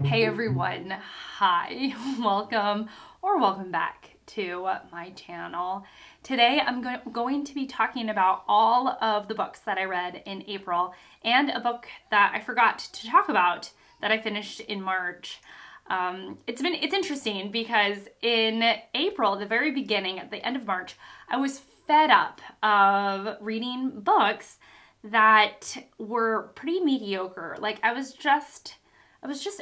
Hey everyone, hi, welcome or welcome back to my channel. Today I'm going to be talking about all of the books that I read in April and a book that I forgot to talk about that I finished in March. It's interesting because in April, the very beginning, at the end of March, I was fed up of reading books that were pretty mediocre. Like I was just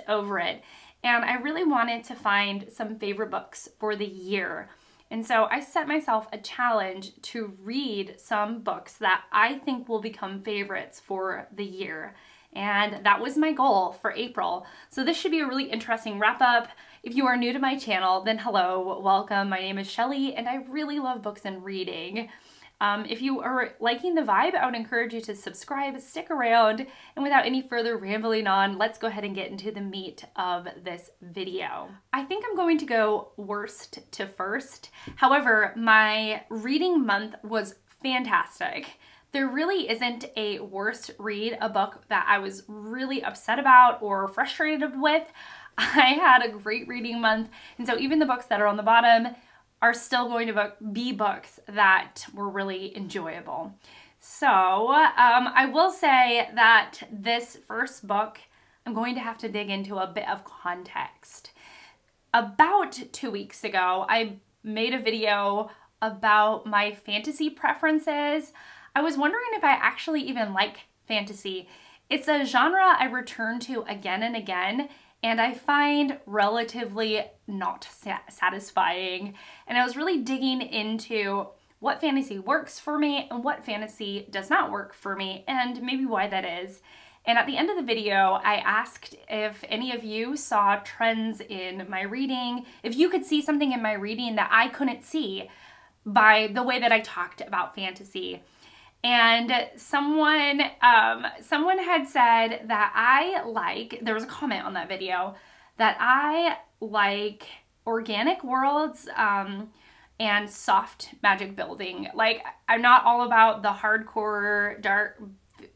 over it. And I really wanted to find some favorite books for the year. And so I set myself a challenge to read some books that I think will become favorites for the year. And that was my goal for April. So this should be a really interesting wrap up. If you are new to my channel, then hello, welcome. My name is Shelly and I really love books and reading. If you are liking the vibe, I would encourage you to subscribe, stick around, and without any further rambling on, let's go ahead and get into the meat of this video. I think I'm going to go worst to first. However, my reading month was fantastic. There really isn't a worst read, a book that I was really upset about or frustrated with. I had a great reading month, and so even the books that are on the bottom are still going to be books that were really enjoyable. So I will say that this first book, I'm going to have to dig into a bit of context. About 2 weeks ago, I made a video about my fantasy preferences. I was wondering if I actually even like fantasy. It's a genre I return to again and again, and I find relatively not satisfying. And I was really digging into what fantasy works for me and what fantasy does not work for me, and maybe why that is. And at the end of the video, I asked if any of you saw trends in my reading, if you could see something in my reading that I couldn't see by the way that I talked about fantasy. And someone had said that there was a comment on that video, that I like organic worlds and soft magic building. Like, I'm not all about the hardcore dark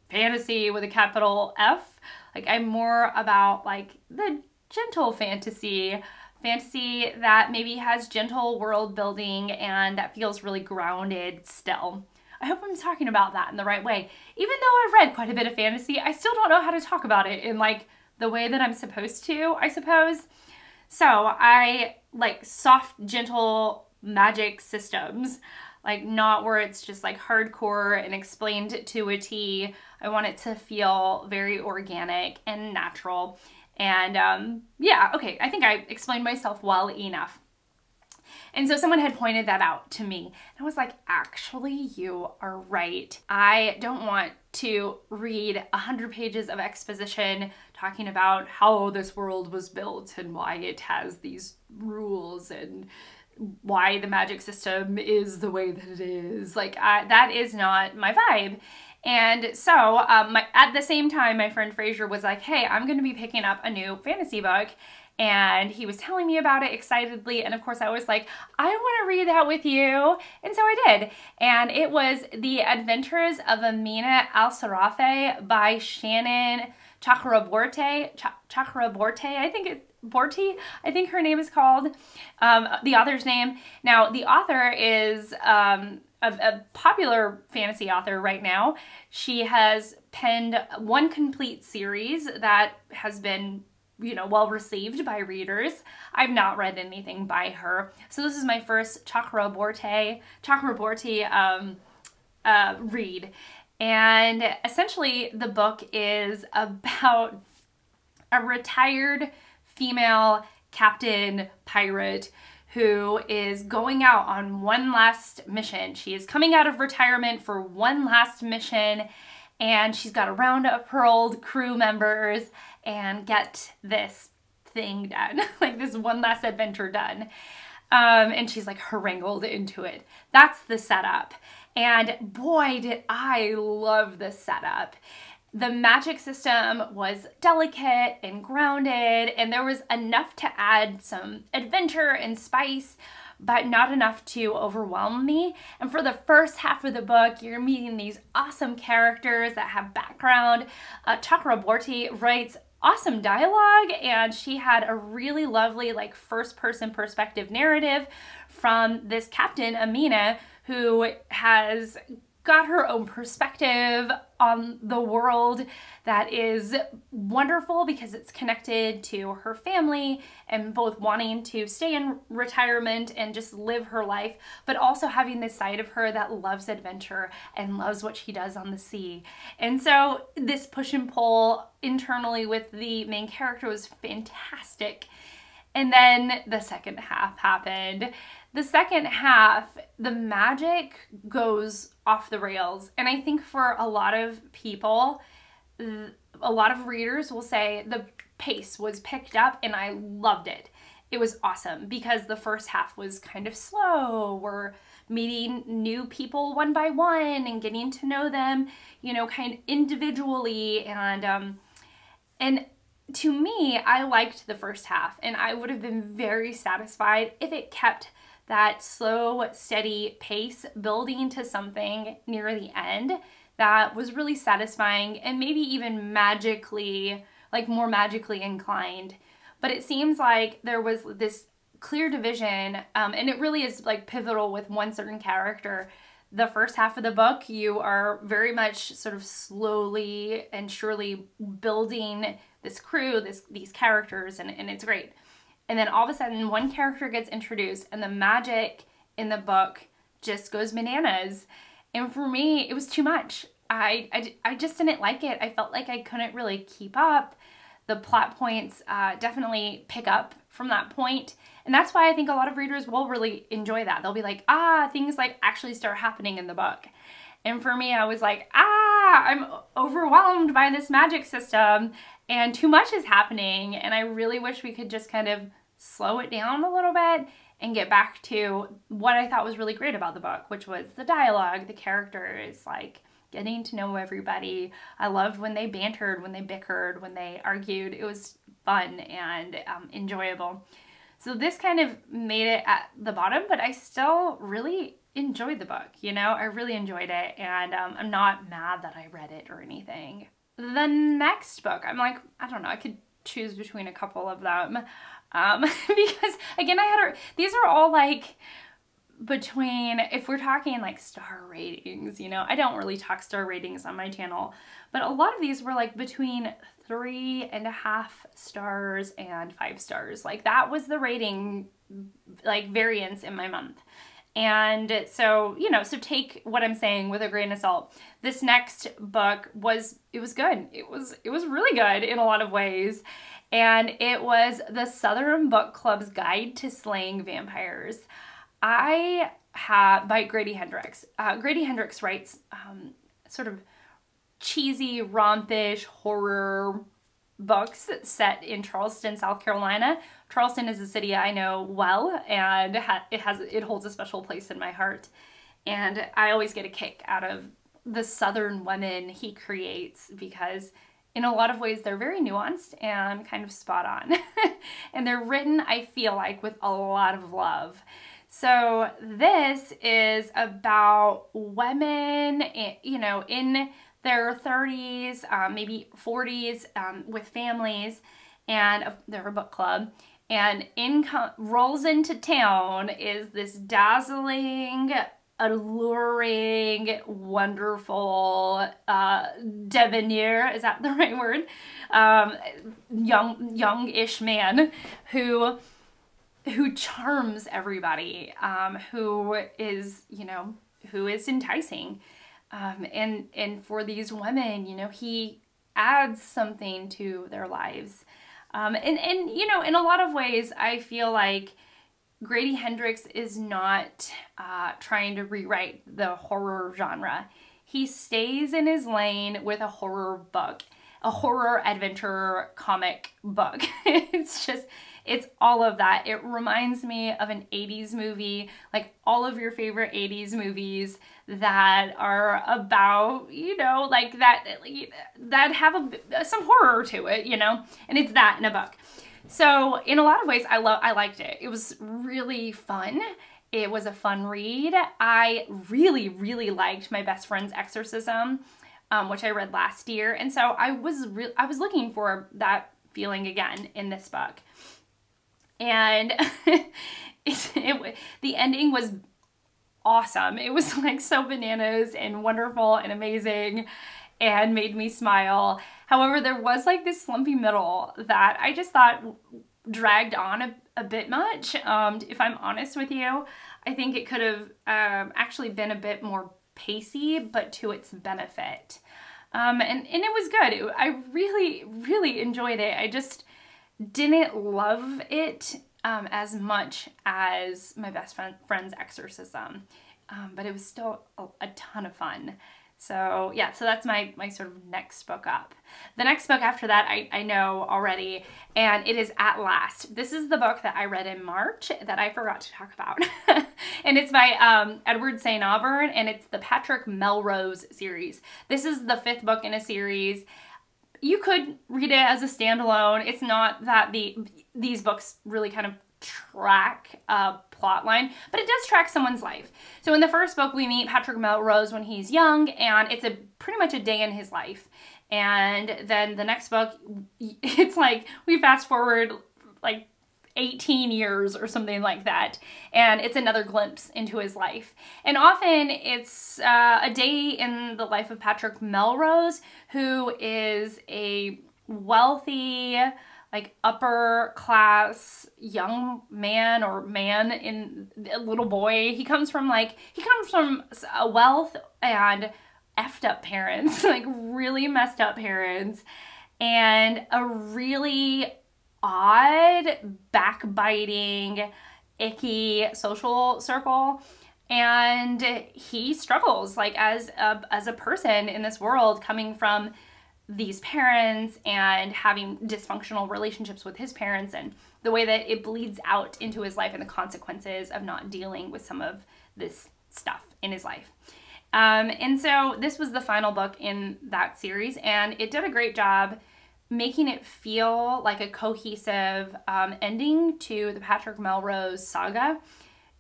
fantasy with a capital F. Like, I'm more about like the gentle fantasy that maybe has gentle world building and that feels really grounded still. I hope I'm talking about that in the right way. Even though I've read quite a bit of fantasy, I still don't know how to talk about it in like the way that I'm supposed to, I suppose. So I like soft, gentle magic systems, like not where it's just like hardcore and explained to a T. I want it to feel very organic and natural. And yeah, okay, I think I explained myself well enough. And so someone had pointed that out to me. And I was like, actually, you are right. I don't want to read 100 pages of exposition talking about how this world was built and why it has these rules and why the magic system is the way that it is. Like, that is not my vibe. And so at the same time, my friend Fraser was like, hey, I'm going to be picking up a new fantasy book. And he was telling me about it excitedly. And of course I was like, I want to read that with you. And so I did. And it was The Adventures of Amina Al-Sarafe by Shannon Chakraborty. I think her name is called, the author's name. Now, the author is a popular fantasy author right now. She has penned one complete series that has been, you know, well received by readers. I've not read anything by her. So this is my first Chakraborty read. And essentially the book is about a retired female captain pirate who is going out on one last mission. She is coming out of retirement for one last mission, and she's got to round up her old crew members and get this thing done, like this one last adventure done. And she's like harangued into it. That's the setup. And boy, did I love the setup. The magic system was delicate and grounded, and there was enough to add some adventure and spice, but not enough to overwhelm me. And for the first half of the book, you're meeting these awesome characters that have background. Chakraborty writes awesome dialogue, and she had a really lovely like first person perspective narrative from this captain, Amina, who has got her own perspective on the world that is wonderful because it's connected to her family and both wanting to stay in retirement and just live her life, but also having this side of her that loves adventure and loves what she does on the sea. And so this push and pull internally with the main character was fantastic. And then the second half happened. The second half, the magic goes off the rails. And I think for a lot of people, a lot of readers will say the pace was picked up and I loved it. It was awesome because the first half was kind of slow. We're meeting new people one by one and getting to know them, you know, kind of individually. And to me, I liked the first half, and I would have been very satisfied if it kept that slow, steady pace building to something near the end that was really satisfying and maybe even magically, like more magically inclined. But it seems like there was this clear division, and it really is like pivotal with one certain character. The first half of the book, you are very much sort of slowly and surely building this crew, these characters, and it's great. And then all of a sudden, one character gets introduced, and the magic in the book just goes bananas. And for me, it was too much. I just didn't like it. I felt like I couldn't really keep up. The plot points definitely pick up from that point. And that's why I think a lot of readers will really enjoy that. They'll be like, things like actually start happening in the book. And for me, I was like, I'm overwhelmed by this magic system and too much is happening. And I really wish we could just kind of slow it down a little bit and get back to what I thought was really great about the book, which was the dialogue, the characters, like getting to know everybody. I loved when they bantered, when they bickered, when they argued. It was fun and enjoyable. So this kind of made it at the bottom, but I still really enjoyed the book, you know? I really enjoyed it, and I'm not mad that I read it or anything. The next book, I'm like, I don't know, I could choose between a couple of them. Because, again, these are all like between, if we're talking like star ratings, you know, I don't really talk star ratings on my channel, but a lot of these were like between 3.5 stars and 5 stars. Like that was the rating like variance in my month. And so, you know, so take what I'm saying with a grain of salt. This next book was good. It was really good in a lot of ways. And it was the Southern Book Club's Guide to Slaying Vampires. By Grady Hendrix. Grady Hendrix writes sort of cheesy, rompish horror books set in Charleston, South Carolina. Charleston is a city I know well, and it holds a special place in my heart. And I always get a kick out of the Southern women he creates because in a lot of ways they're very nuanced and kind of spot on. And they're written, I feel like, with a lot of love. So this is about women, you know, in their 30s, maybe 40s, with families, and they're a book club. And rolls into town is this dazzling, alluring, wonderful debonair, is that the right word? Young-ish man who charms everybody, who is enticing. And for these women, you know, he adds something to their lives. And you know, in a lot of ways, I feel like Grady Hendrix is not trying to rewrite the horror genre. He stays in his lane with a horror book, a horror adventure comic book. It's all of that. It reminds me of an 80s movie, like all of your favorite 80s movies that are about, you know, like that have some horror to it, you know, and it's that in a book. So in a lot of ways, I liked it. It was really fun. It was a fun read. I really, really liked My Best Friend's Exorcism, which I read last year. And so I was looking for that feeling again in this book. And the ending was awesome. It was like so bananas and wonderful and amazing and made me smile. However, there was like this slumpy middle that I just thought dragged on a bit much. If I'm honest with you, I think it could have actually been a bit more pacey, but to its benefit. And it was good. I really, really enjoyed it. I just didn't love it as much as my best friend's exorcism. But it was still a ton of fun. So yeah, so that's my sort of next book up. The next book after that I know already, and it is At Last. This is the book that I read in March that I forgot to talk about. And it's by Edward St. Auburn, and it's the Patrick Melrose series. This is the 5th book in a series. You could read it as a standalone. It's not that these books really kind of track a plot line, but it does track someone's life. So in the first book, we meet Patrick Melrose when he's young, and it's pretty much a day in his life. And then the next book, it's like we fast forward like 18 years or something like that, and it's another glimpse into his life. And often it's a day in the life of Patrick Melrose, who is a wealthy, like upper class young man or man in a little boy. He comes from a wealth and effed up parents, like really messed up parents, and a really odd, backbiting, icky social circle. And he struggles like as a person in this world, coming from these parents and having dysfunctional relationships with his parents, and the way that it bleeds out into his life and the consequences of not dealing with some of this stuff in his life. And so this was the final book in that series, and it did a great job making it feel like a cohesive ending to the Patrick Melrose saga.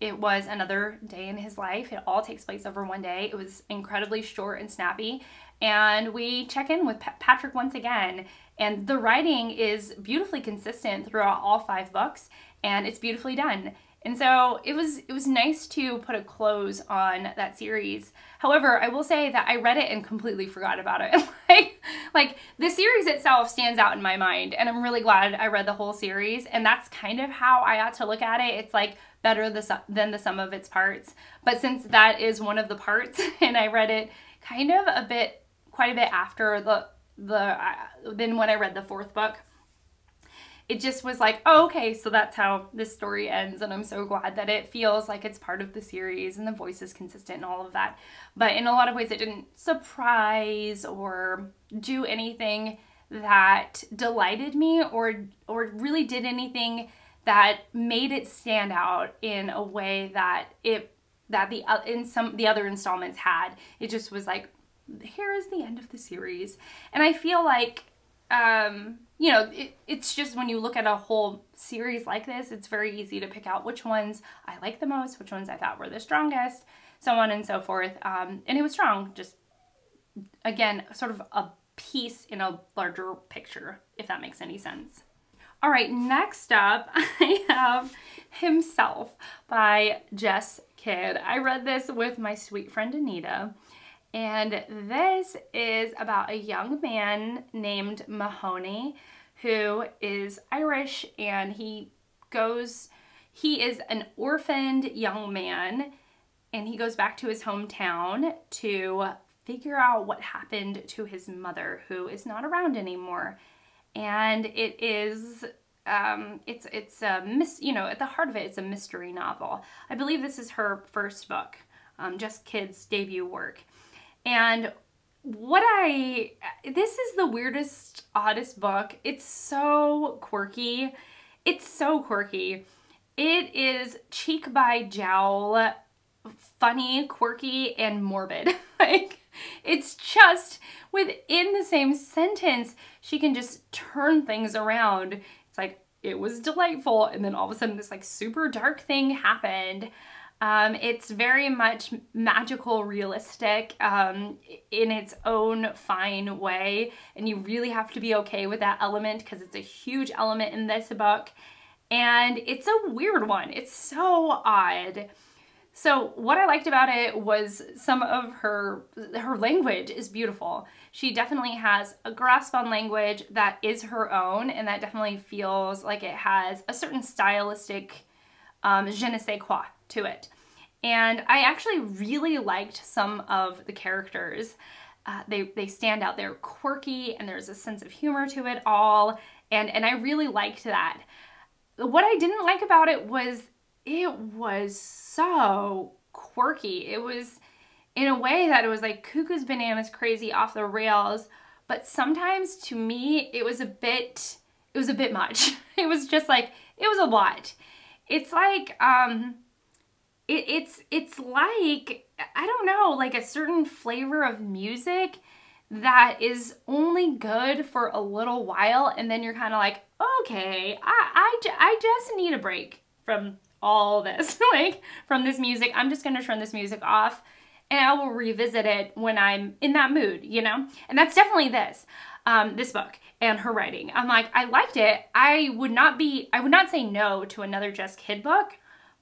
It was another day in his life. It all takes place over one day. It was incredibly short and snappy. And we check in with Patrick once again. And the writing is beautifully consistent throughout all 5 books, and it's beautifully done. And so it was nice to put a close on that series. However, I will say that I read it and completely forgot about it. like the series itself stands out in my mind, and I'm really glad I read the whole series. And that's kind of how I ought to look at it. It's like better than the sum of its parts. But since that is one of the parts, and I read it kind of quite a bit after then when I read the 4th book, it just was like, oh, okay, so that's how this story ends. And I'm so glad that it feels like it's part of the series and the voice is consistent and all of that. But in a lot of ways, it didn't surprise or do anything that delighted me or really did anything that made it stand out in a way that the other installments had. It just was like, here is the end of the series. And I feel like, you know, it's just when you look at a whole series like this, it's very easy to pick out which ones I like the most, which ones I thought were the strongest, so on and so forth. And it was strong, just, again, sort of a piece in a larger picture, if that makes any sense. All right, next up, I have Himself by Jess Kidd. I read this with my sweet friend Anita. And this is about a young man named Mahoney who is Irish, and he is an orphaned young man, and he goes back to his hometown to figure out what happened to his mother, who is not around anymore. And it is it's at the heart of it, it's a mystery novel. I believe this is her first book, Jess Kidd's debut work. And this is the weirdest, oddest book. It's so quirky. It's so quirky. It is cheek by jowl, funny, quirky, and morbid. Like, it's just within the same sentence, she can just turn things around. It's like, it was delightful, and then all of a sudden this like super dark thing happened. It's very much magical, realistic in its own fine way, and you really have to be okay with that element because it's a huge element in this book, and it's a weird one. It's so odd. So what I liked about it was some of her language is beautiful. She definitely has a grasp on language that is her own, and that definitely feels like it has a certain stylistic je ne sais quoi to it. And I actually really liked some of the characters. They stand out. They're quirky, and there's a sense of humor to it all, and I really liked that. What I didn't like about it was so quirky. It was in a way that it was like cuckoo's bananas crazy, off the rails, but sometimes to me it was a bit much. It was just like, it was a lot. It's like it's like, I don't know, like a certain flavor of music that is only good for a little while, and then you're kind of like, okay, I just need a break from all this, like from this music. I'm just gonna turn this music off, and I will revisit it when I'm in that mood, you know? And that's definitely this book and her writing. I'm like, I liked it. I would not say no to another Just Kid book,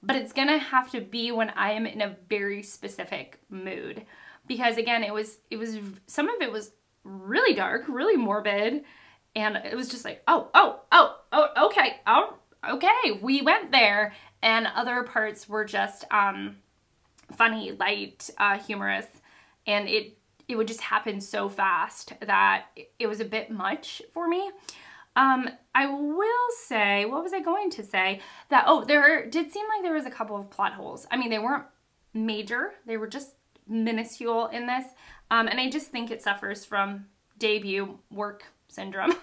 but it's gonna have to be when I am in a very specific mood. Because again, it was some of it was really dark, really morbid, and it was just like, okay, we went there. And other parts were just funny, light, humorous, and it would just happen so fast that it was a bit much for me. I will say, what was I going to say? That, there did seem like there was a couple of plot holes. I mean, they weren't major, they were just minuscule in this, and I just think it suffers from debut work syndrome.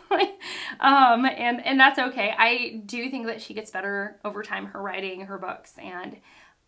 And that's okay. I do think that she gets better over time, her writing, her books, and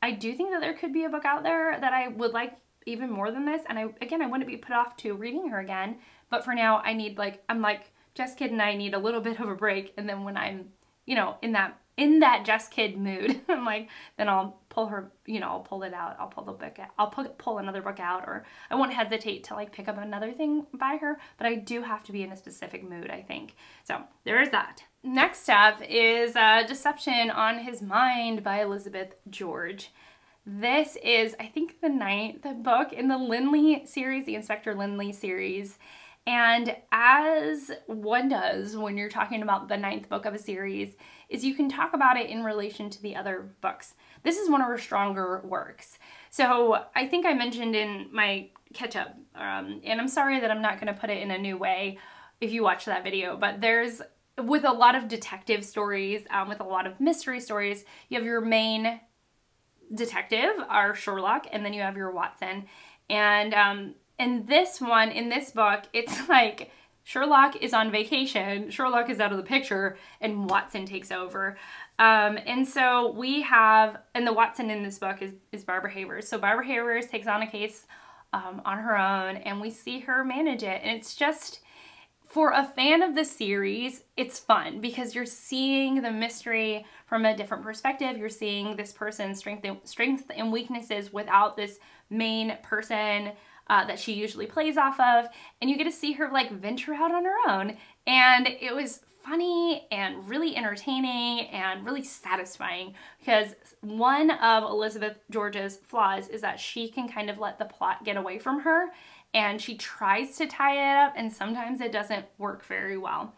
I do think that there could be a book out there that I would like even more than this, and I wouldn't be put off to reading her again, but for now I need, I'm like, Just Kid and I need a little bit of a break, and then when I'm, you know, in that Just Kid mood, I'm like, then I'll pull her, you know, I'll pull it out, I'll pull the book out, I'll pull another book out, or I won't hesitate to like pick up another thing by her, but I do have to be in a specific mood, I think. So there is that. Next up is Deception on His Mind by Elizabeth George. This is, I think, the 9th book in the Linley series, the Inspector Linley series. And as one does when you're talking about the 9th book of a series, is you can talk about it in relation to the other books. This is one of her stronger works. So I think I mentioned in my catch-up, and I'm sorry that I'm not going to put it in a new way if you watch that video, but there's, with a lot of detective stories, with a lot of mystery stories, you have your main detective, our Sherlock, and then you have your Watson. And in this one, in this book, it's like Sherlock is on vacation, Sherlock is out of the picture, and Watson takes over. And so we have, and the Watson in this book is Barbara Havers. So Barbara Havers takes on a case on her own, and we see her manage it. And it's just, for a fan of the series, it's fun because you're seeing the mystery from a different perspective. You're seeing this person's strengths and weaknesses without this main person that she usually plays off of, and you get to see her like venture out on her own. And it was funny and really entertaining and really satisfying, because one of Elizabeth George's flaws is that she can kind of let the plot get away from her, and she tries to tie it up, and sometimes it doesn't work very well.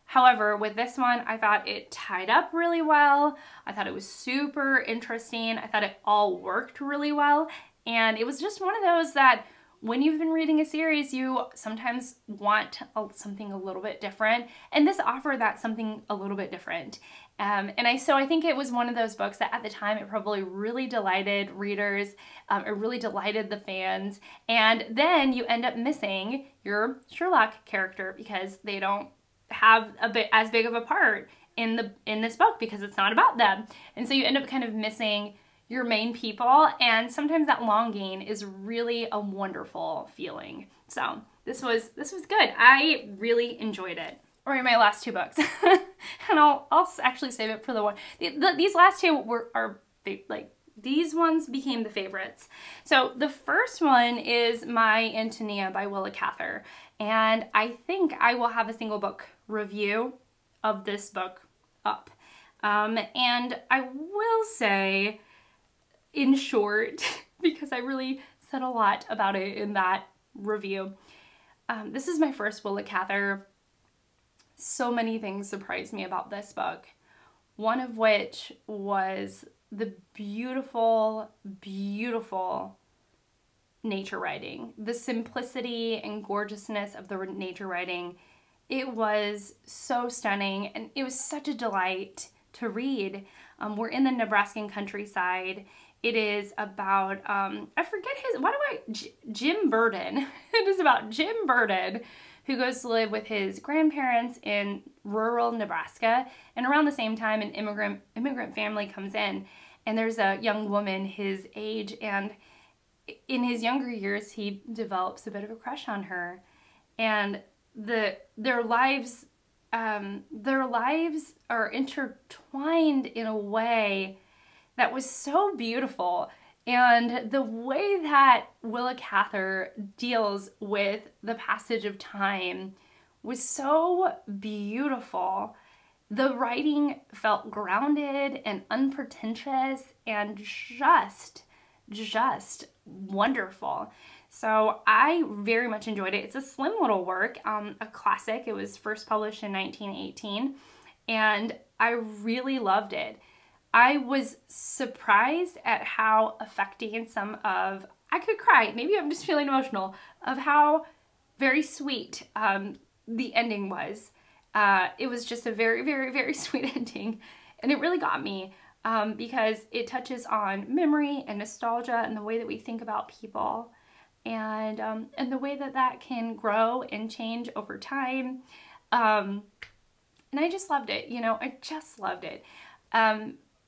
However, with this one, I thought it tied up really well. I thought it was super interesting. I thought it all worked really well, and it was just one of those that when you've been reading a series, you sometimes want something a little bit different, and this offered that something a little bit different. So I think it was one of those books that at the time it probably really delighted readers, it really delighted the fans, and then you end up missing your Sherlock character because they don't have as big of a part in this book because it's not about them, and so you end up kind of missing your main people, and sometimes that longing is really a wonderful feeling. So this was good. I really enjoyed it. All right, my last 2 books, and I'll actually save it for the one. These last 2 are like these ones became the favorites. So the first one is My Antonia by Willa Cather. And I think I will have a single book review of this book up. And I will say, in short, because I really said a lot about it in that review, this is my first Willa Cather. So many things surprised me about this book. One of which was the beautiful, beautiful nature writing. The simplicity and gorgeousness of the nature writing. It was so stunning, and it was such a delight to read. We're in the Nebraskan countryside. It is about, I forget Jim Burden. It is about Jim Burden, who goes to live with his grandparents in rural Nebraska. And around the same time, an immigrant family comes in, and there's a young woman his age, and in his younger years, he develops a bit of a crush on her. And their lives are intertwined in a way that was so beautiful. And the way that Willa Cather deals with the passage of time was so beautiful. The writing felt grounded and unpretentious and just wonderful. So I very much enjoyed it. It's a slim little work, a classic. It was first published in 1918, and I really loved it. I was surprised at how affecting I could cry, maybe I'm just feeling emotional, of how very sweet the ending was. It was just a very, very, very sweet ending, and it really got me because it touches on memory and nostalgia and the way that we think about people, and the way that can grow and change over time. And I just loved it, I just loved it.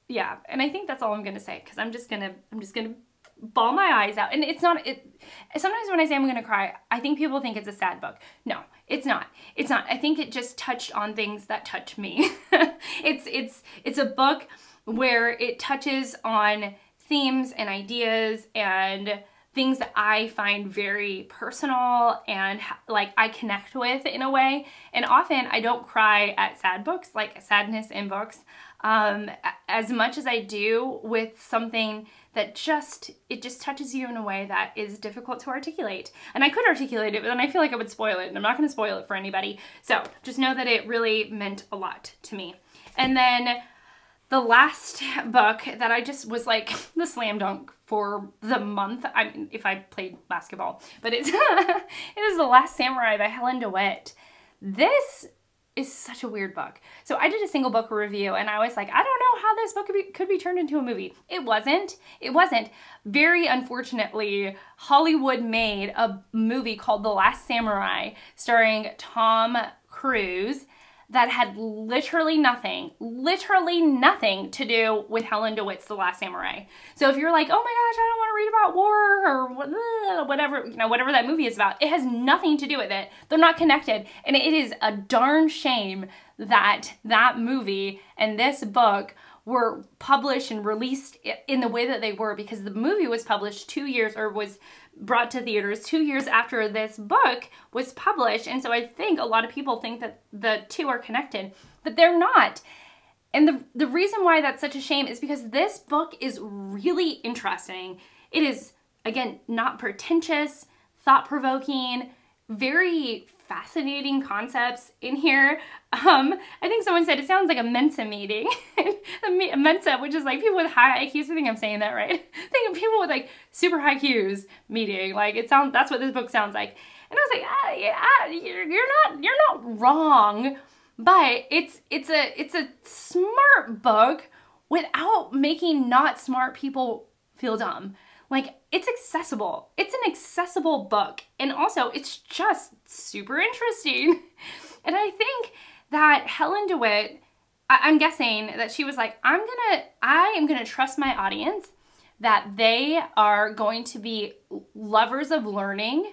Yeah, and I think that's all I'm gonna say, because I'm just gonna bawl my eyes out. And sometimes when I say I'm gonna cry, I think people think it's a sad book. No, it's not. It's not. I think it just touched on things that touch me. It's a book where it touches on themes and ideas and things that I find very personal and like I connect with in a way. And often I don't cry at sad books, like sadness in books, as much as I do with something that just touches you in a way that is difficult to articulate. And I could articulate it, but then I feel like I would spoil it, and I'm not going to spoil it for anybody. So just know that it really meant a lot to me. And then the last book that I just was like the slam dunk for the month, I mean, if I played basketball, but it is The Last Samurai by Helen DeWitt. This is such a weird book. So I did a single book review, and I was like, I don't know how this book could be turned into a movie. It wasn't. Very unfortunately, Hollywood made a movie called The Last Samurai starring Tom Cruise that had literally nothing to do with Helen DeWitt's The Last Samurai. So if you're like, oh my gosh, I don't want to read about war or whatever, whatever that movie is about, it has nothing to do with it. They're not connected. And it is a darn shame that that movie and this book were published and released in the way that they were, because the movie was published 2 years, or was brought to theaters 2 years after this book was published. And so I think a lot of people think that the two are connected, but they're not. And the reason why that's such a shame is because this book is really interesting. It is, again, not pretentious, thought-provoking, very fascinating concepts in here. I think someone said it sounds like a Mensa meeting. A Mensa, which is like people with high IQs. I think I'm saying that right. I think of people with like super high IQs meeting. Like that's what this book sounds like. And I was like, you're not wrong, but it's a smart book without making not smart people feel dumb. Like, it's accessible. It's an accessible book. And also, it's just super interesting. And I think that Helen DeWitt, I'm guessing that she was like, I am gonna trust my audience that they are going to be lovers of learning,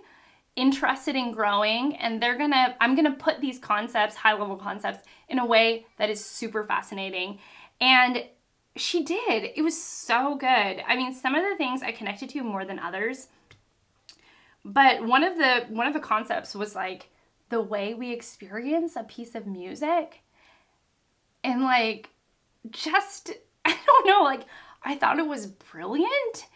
interested in growing, and I'm gonna put these concepts, high-level concepts, in a way that is super fascinating. And She did. It was so good. I mean, some of the things I connected to more than others, but one of the concepts was like the way we experience a piece of music, and like, just, I don't know, like, I thought it was brilliant.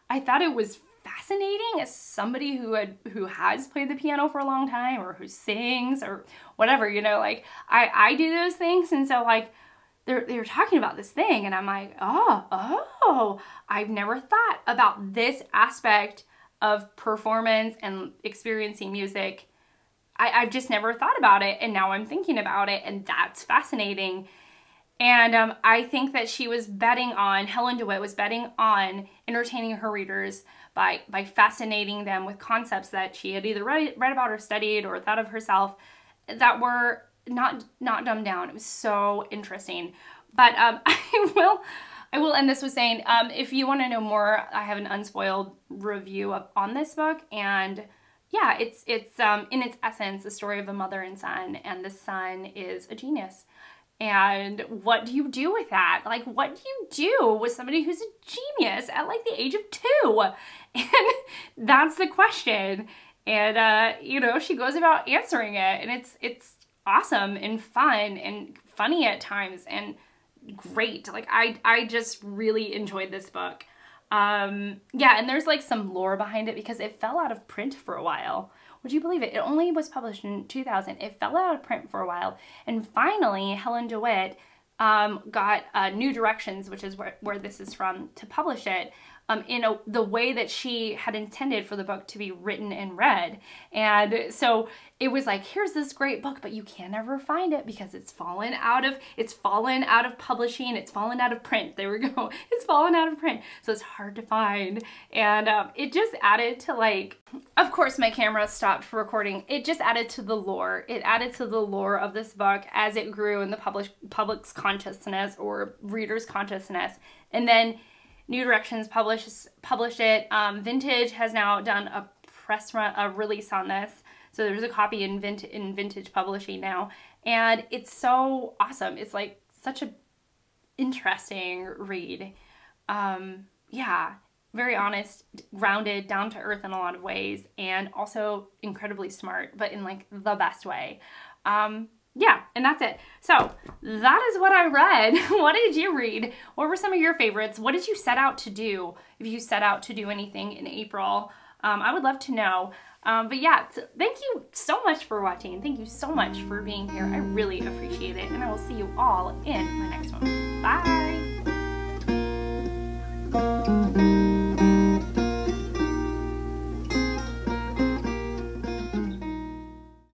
I thought it was fascinating as somebody who has played the piano for a long time, or who sings or whatever, you know, like I do those things. And so like they're talking about this thing, and I'm like, oh, I've never thought about this aspect of performance and experiencing music. I've just never thought about it, and now I'm thinking about it, and that's fascinating. And I think that Helen DeWitt was betting on entertaining her readers by fascinating them with concepts that she had either read about or studied or thought of herself that were not dumbed down. It was so interesting. But I will end this with saying, if you want to know more, I have an unspoiled review on this book, and yeah, it's in its essence a story of a mother and son, and the son is a genius. And what do you do with that? Like, what do you do with somebody who's a genius at like the age of 2? And that's the question. And you know, she goes about answering it, and it's awesome and fun and funny at times and great. Like, I just really enjoyed this book. Yeah, and there's like some lore behind it because it fell out of print for a while. Would you believe it? It only was published in 2000. It fell out of print for a while. And finally, Helen DeWitt got New Directions, which is where this is from, to publish it in the way that she had intended for the book to be written and read. And so it was like, here's this great book, but you can't ever find it because it's fallen out of publishing, it's fallen out of print. There we go. It's fallen out of print. So it's hard to find. And it just added to, like, of course my camera stopped for recording. It just added to the lore. It added to the lore of this book as it grew in the public's consciousness or readers' consciousness. And then New Directions published it. Vintage has now done a press run, a release on this. So there's a copy in Vintage Publishing now. And it's so awesome. It's like such a interesting read. Yeah, very honest, grounded, down to earth in a lot of ways, and also incredibly smart, but in like the best way. Yeah, and that's it. So that is what I read. What did you read? What were some of your favorites? What did you set out to do? If you set out to do anything in April, I would love to know. But yeah, thank you so much for watching. Thank you so much for being here. I really appreciate it. And I will see you all in my next one. Bye.